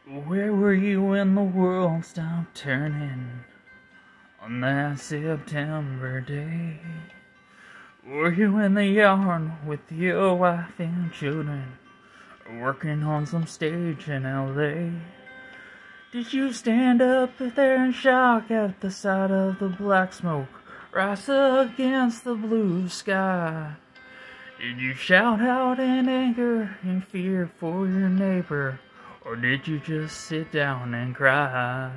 Where were you when the world stopped turning on that September day? Were you in the yard with your wife and children, or working on some stage in L.A.? Did you stand up there in shock at the sight of the black smoke rise against the blue sky? Did you shout out in anger and fear for your neighbor, or did you just sit down and cry?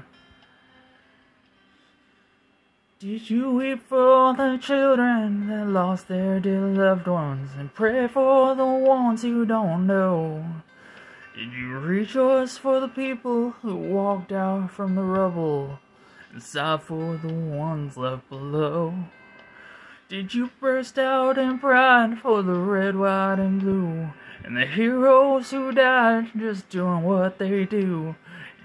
Did you weep for the children that lost their dear loved ones and pray for the ones you don't know? Did you rejoice for the people who walked out from the rubble and sigh for the ones left below? Did you burst out in pride for the red, white, and blue and the heroes who died just doing what they do?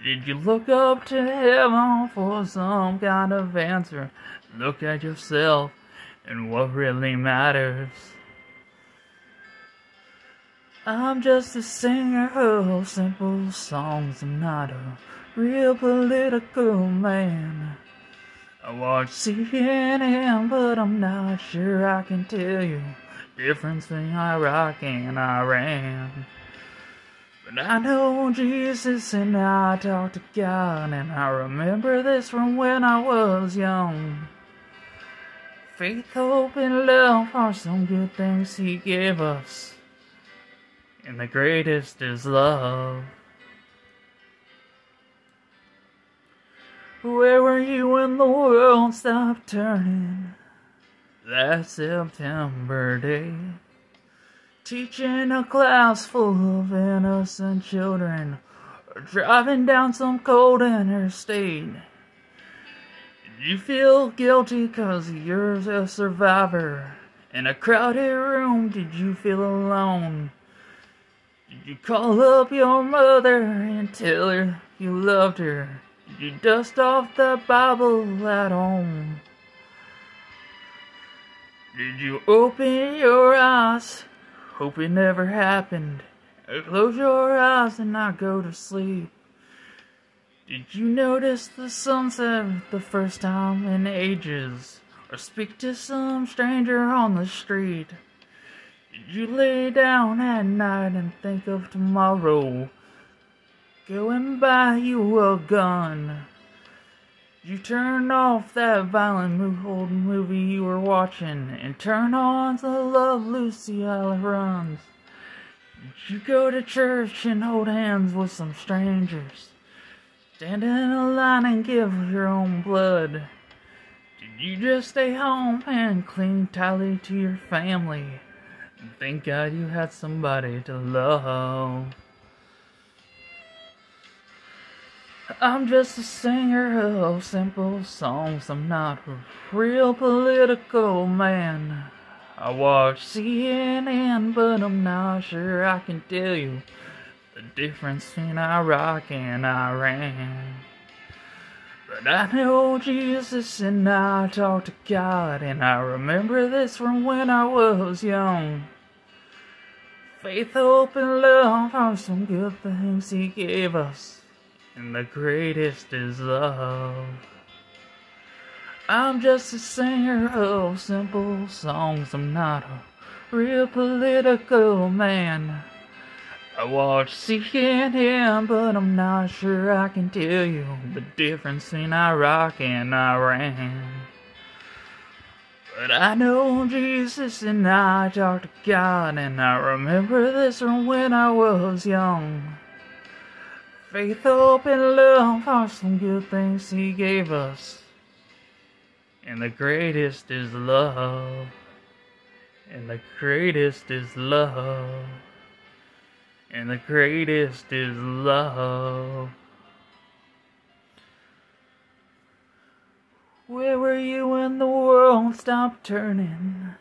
Did you look up to heaven for some kind of answer? Look at yourself and what really matters. I'm just a singer of simple songs. I'm not a real political man. I watch CNN, but I'm not sure I can tell you the difference between Iraq and Iran. But I know Jesus and I talk to God, and I remember this from when I was young. Faith, hope, and love are some good things He gave us, and the greatest is love. Where were you when the world stopped turning that September day? Teaching a class full of innocent children, or driving down some cold interstate. Did you feel guilty 'cause you're a survivor? In a crowded room, did you feel alone? Did you call up your mother and tell her you loved her? Did you dust off the Bible at home? Did you open your eyes, hope it never happened, or close your eyes and not go to sleep? Did you notice the sunset the first time in ages, or speak to some stranger on the street? Did you lay down at night and think of tomorrow, go and buy you a gun? Did you turn off that violent old movie you were watching and turn on the Love Lucy while it runs? Did you go to church and hold hands with some strangers, stand in a line and give your own blood? Did you just stay home and cling tightly to your family and thank God you had somebody to love? I'm just a singer of simple songs. I'm not a real political man. I watch CNN, but I'm not sure I can tell you the difference between Iraq and Iran. But I know Jesus and I talk to God, and I remember this from when I was young. Faith, hope, and love are some good things He gave us, and the greatest is love. I'm just a singer of simple songs. I'm not a real political man. I watch CNN, but I'm not sure I can tell you the difference between Iraq and Iran. But I know Jesus and I talk to God, and I remember this from when I was young. Faith, hope, and love are some good things He gave us, and the greatest is love. And the greatest is love. And the greatest is love. Where were you when the world stopped turning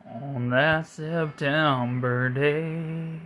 on that September day?